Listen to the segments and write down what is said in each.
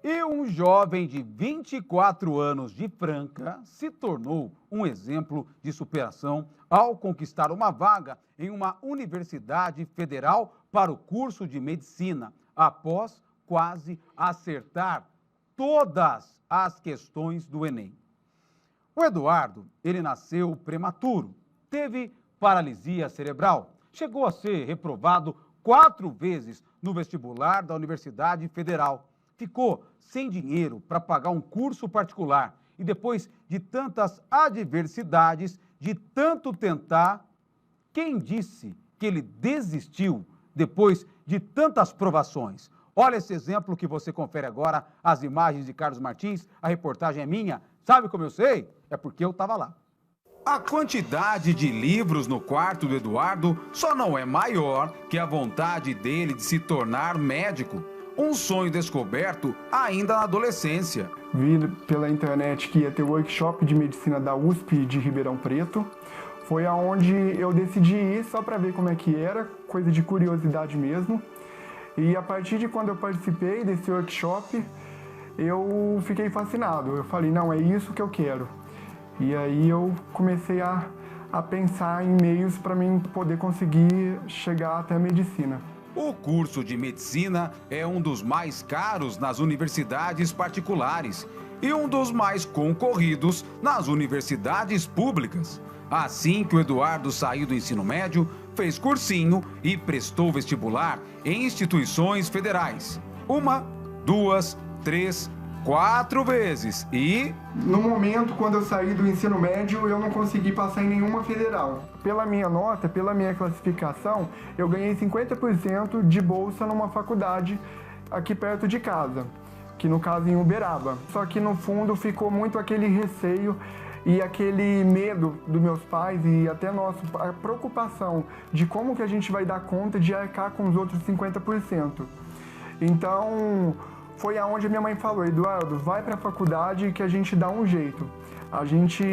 E um jovem de 24 anos de Franca se tornou um exemplo de superação ao conquistar uma vaga em uma universidade federal para o curso de medicina, após quase acertar todas as questões do Enem. O Eduardo, ele nasceu prematuro, teve paralisia cerebral, chegou a ser reprovado 4 vezes no vestibular da Universidade Federal. Ficou sem dinheiro para pagar um curso particular e depois de tantas adversidades, de tanto tentar, quem disse que ele desistiu depois de tantas provações? Olha esse exemplo que você confere agora, as imagens de Carlos Martins, a reportagem é minha. Sabe como eu sei? É porque eu estava lá. A quantidade de livros no quarto do Eduardo só não é maior que a vontade dele de se tornar médico. Um sonho descoberto ainda na adolescência. Vi pela internet que ia ter o workshop de medicina da USP de Ribeirão Preto. Foi aonde eu decidi ir só para ver como é que era, coisa de curiosidade mesmo. E a partir de quando eu participei desse workshop, eu fiquei fascinado. Eu falei, não, é isso que eu quero. E aí eu comecei a pensar em meios para mim poder conseguir chegar até a medicina. O curso de medicina é um dos mais caros nas universidades particulares e um dos mais concorridos nas universidades públicas. Assim que o Eduardo saiu do ensino médio, fez cursinho e prestou vestibular em instituições federais. 1, 2, 3, 4 vezes e... No momento, quando eu saí do ensino médio, eu não consegui passar em nenhuma federal. Pela minha nota, pela minha classificação, eu ganhei 50% de bolsa numa faculdade aqui perto de casa, que no caso em Uberaba. Só que no fundo ficou muito aquele receio e aquele medo dos meus pais e até a preocupação de como que a gente vai dar conta de arcar com os outros 50%. Então... foi aonde a minha mãe falou, Eduardo, vai para a faculdade que a gente dá um jeito. A gente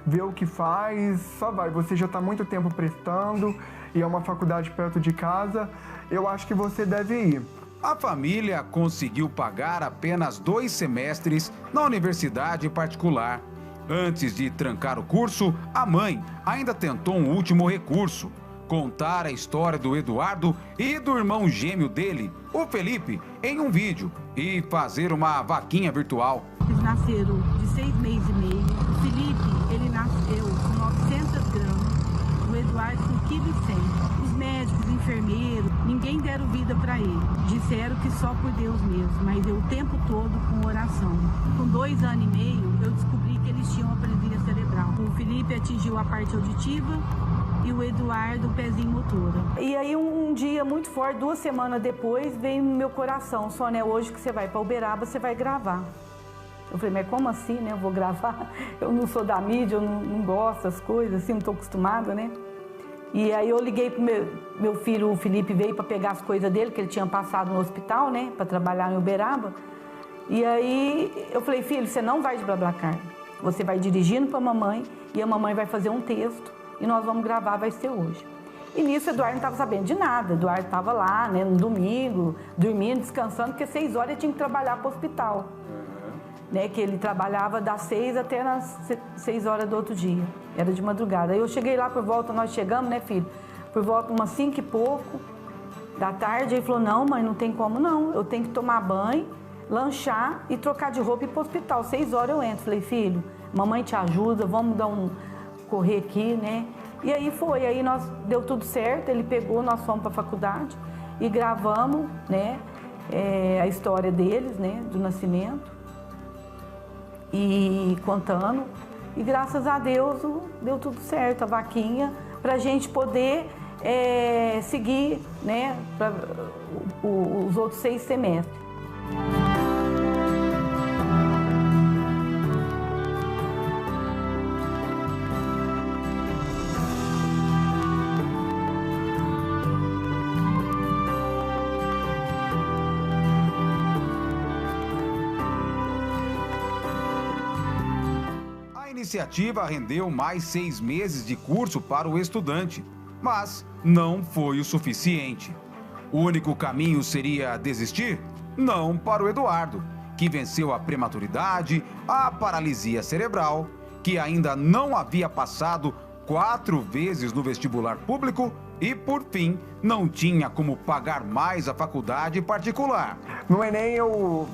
vê o que faz, só vai. Você já está muito tempo prestando e é uma faculdade perto de casa, eu acho que você deve ir. A família conseguiu pagar apenas 2 semestres na universidade particular. Antes de trancar o curso, a mãe ainda tentou um último recurso. Contar a história do Eduardo e do irmão gêmeo dele, o Felipe, em um vídeo e fazer uma vaquinha virtual. Eles nasceram de 6 meses e meio. O Felipe, ele nasceu com 900 gramas, o Eduardo com 1,1 kg. Os médicos, enfermeiros, ninguém deram vida para ele. Disseram que só por Deus mesmo, mas eu o tempo todo com oração. Com 2 anos e meio, eu descobri que eles tinham uma paralisia cerebral. O Felipe atingiu a parte auditiva e o Eduardo, o pezinho motora. E aí um dia muito forte, 2 semanas depois, veio no meu coração, Sônia, hoje que você vai para Uberaba, você vai gravar. Eu falei, mas como assim, né? Eu vou gravar? Eu não sou da mídia, eu não gosto das coisas, assim, não estou acostumada, né? E aí eu liguei pro meu filho, o Felipe, veio para pegar as coisas dele, que ele tinha passado no hospital, né? Para trabalhar em Uberaba. E aí eu falei, filho, você não vai de BlaBlaCar. Você vai dirigindo para a mamãe e a mamãe vai fazer um texto. E nós vamos gravar, vai ser hoje. E nisso o Eduardo não estava sabendo de nada. O Eduardo estava lá, né, no domingo, dormindo, descansando, porque 6 horas ele tinha que trabalhar para o hospital. Né, que ele trabalhava das 6 até as 6 horas do outro dia. Era de madrugada. Aí eu cheguei lá por volta, nós chegamos, né, filho? Por volta umas 5 e pouco da tarde. Ele falou, não, mãe, não tem como não. Eu tenho que tomar banho, lanchar e trocar de roupa e ir para o hospital. 6 horas eu entro. Falei, filho, mamãe te ajuda, vamos dar correr aqui, né? E aí foi, aí deu tudo certo, ele pegou, nós fomos para a faculdade e gravamos, né, a história deles, né, do nascimento e contando, e graças a Deus deu tudo certo, a vaquinha, para a gente poder seguir, né, para os outros 6 semestres. A iniciativa rendeu mais 6 meses de curso para o estudante, mas não foi o suficiente. O único caminho seria desistir? Não para o Eduardo, que venceu a prematuridade, a paralisia cerebral, que ainda não havia passado 4 vezes no vestibular público e, por fim, não tinha como pagar mais a faculdade particular. No Enem,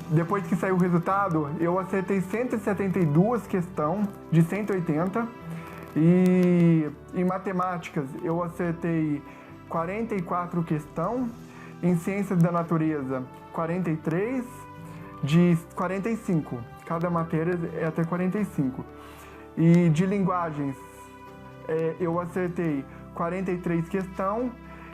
depois que saiu o resultado, eu acertei 172 questões de 180 e em matemáticas eu acertei 44 questões, em ciências da natureza 43 de 45, cada matéria é até 45. E de linguagens eu acertei 43 questões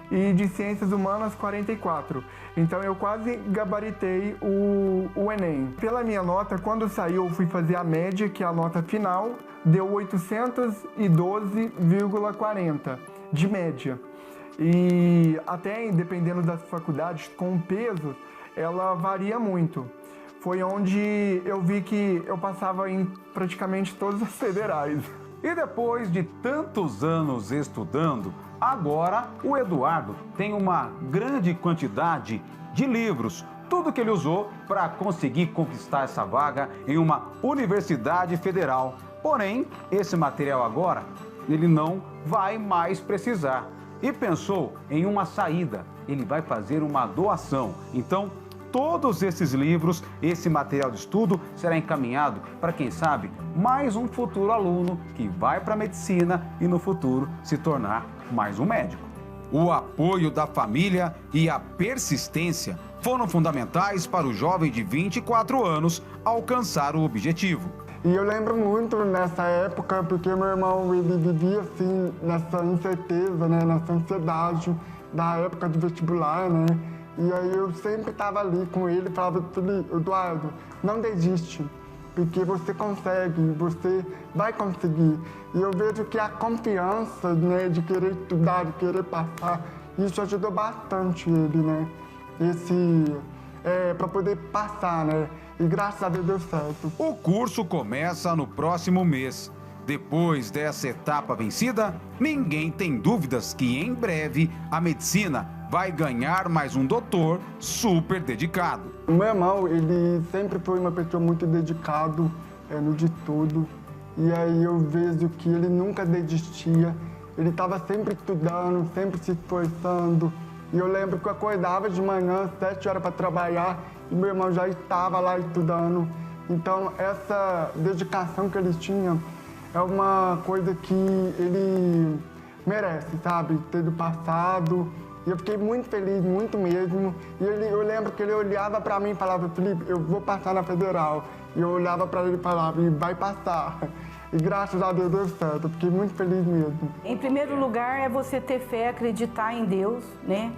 e de ciências humanas 44. Então eu quase gabaritei o Enem. Pela minha nota, quando saiu, eu fui fazer a média, que é a nota final, deu 812,40 de média. E até dependendo das faculdades, com o peso, ela varia muito. Foi onde eu vi que eu passava em praticamente todas as federais. E depois de tantos anos estudando, agora o Eduardo tem uma grande quantidade de livros. Tudo que ele usou para conseguir conquistar essa vaga em uma universidade federal. Porém, esse material agora, ele não vai mais precisar. E pensou em uma saída. Ele vai fazer uma doação. Então, todos esses livros, esse material de estudo será encaminhado para, quem sabe, mais um futuro aluno que vai para a medicina e no futuro se tornar mais um médico. O apoio da família e a persistência foram fundamentais para o jovem de 24 anos alcançar o objetivo. E eu lembro muito nessa época, porque meu irmão ele vivia assim, nessa incerteza, né, nessa ansiedade da época do vestibular, né? E aí eu sempre estava ali com ele e falava, Eduardo, não desiste, porque você consegue, você vai conseguir. E eu vejo que a confiança, né, de querer estudar, de querer passar, isso ajudou bastante ele, né? Para poder passar, né? E graças a Deus deu certo. O curso começa no próximo mês. Depois dessa etapa vencida, ninguém tem dúvidas que em breve a medicina vai ganhar mais um doutor super dedicado. O meu irmão, ele sempre foi uma pessoa muito dedicado no de tudo. E aí eu vejo que ele nunca desistia. Ele estava sempre estudando, sempre se esforçando. E eu lembro que eu acordava de manhã, 7 horas para trabalhar, e meu irmão já estava lá estudando. Então, essa dedicação que ele tinha é uma coisa que ele merece, sabe? Ter do passado. E eu fiquei muito feliz, muito mesmo. E eu lembro que ele olhava para mim e falava, Felipe, eu vou passar na Federal. E eu olhava para ele e falava, e vai passar. E graças a Deus deu certo, eu fiquei muito feliz mesmo. Em primeiro lugar, é você ter fé, acreditar em Deus, né?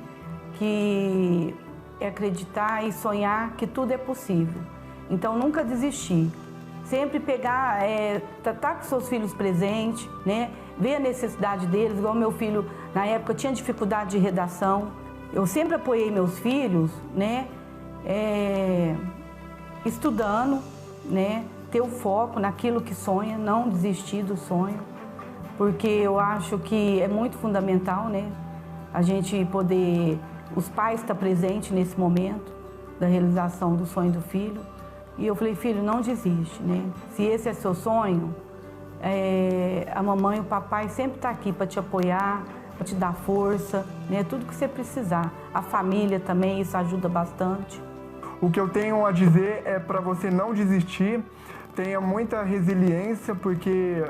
Que é acreditar e sonhar que tudo é possível. Então, nunca desistir. Sempre pegar, tratar com seus filhos presentes, né? Ver a necessidade deles, igual meu filho, na época, tinha dificuldade de redação. Eu sempre apoiei meus filhos, né? Estudando, né? Ter o foco naquilo que sonha, não desistir do sonho, porque eu acho que é muito fundamental, né? A gente poder, os pais estar presentes nesse momento da realização do sonho do filho. E eu falei, filho, não desiste, né? Se esse é seu sonho, a mamãe e o papai sempre estão aqui para te apoiar, para te dar força, né? Tudo que você precisar. A família também, isso ajuda bastante. O que eu tenho a dizer é para você não desistir, tenha muita resiliência, porque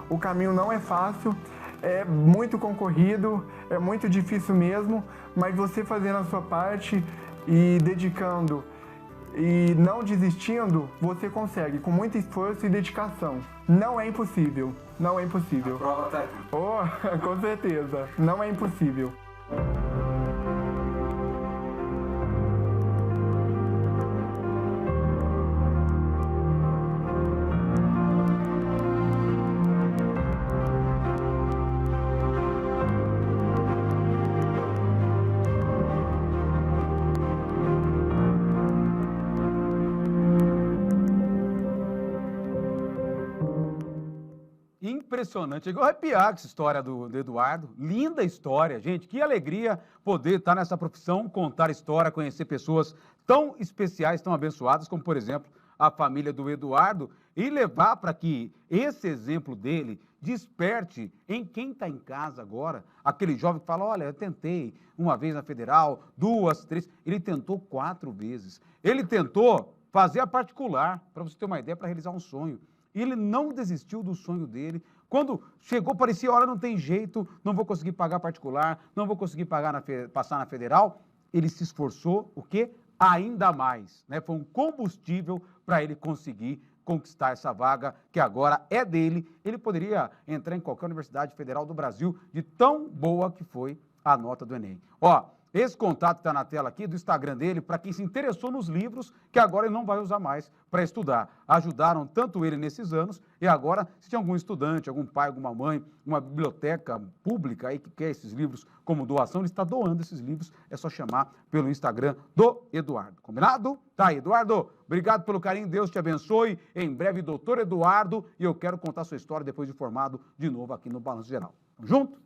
o caminho não é fácil, é muito concorrido, é muito difícil mesmo, mas você fazendo a sua parte e dedicando e não desistindo, você consegue, com muito esforço e dedicação. Não é impossível, não é impossível. A prova tá aqui. Oh, com certeza, não é impossível. impressionante. Chegou a arrepiar com essa história do Eduardo. Linda história, gente. Que alegria poder estar nessa profissão, contar história, conhecer pessoas tão especiais, tão abençoadas, como, por exemplo, a família do Eduardo, e levar para que esse exemplo dele desperte em quem está em casa agora, aquele jovem que fala, olha, eu tentei uma vez na Federal, 2, 3, ele tentou 4 vezes. Ele tentou fazer a particular, para você ter uma ideia, para realizar um sonho. E ele não desistiu do sonho dele. Quando chegou, parecia, olha, não tem jeito, não vou conseguir pagar particular, não vou conseguir passar na Federal. Ele se esforçou, o quê? Ainda mais, né? Foi um combustível para ele conseguir conquistar essa vaga, que agora é dele. Ele poderia entrar em qualquer universidade federal do Brasil, de tão boa que foi a nota do Enem. Ó, esse contato está na tela aqui do Instagram dele, para quem se interessou nos livros, que agora ele não vai usar mais para estudar. Ajudaram tanto ele nesses anos, e agora, se tem algum estudante, algum pai, alguma mãe, uma biblioteca pública aí que quer esses livros como doação, ele está doando esses livros, é só chamar pelo Instagram do Eduardo. Combinado? Tá aí, Eduardo, obrigado pelo carinho, Deus te abençoe. Em breve, doutor Eduardo, e eu quero contar sua história depois de formado de novo aqui no Balanço Geral. Tamo junto?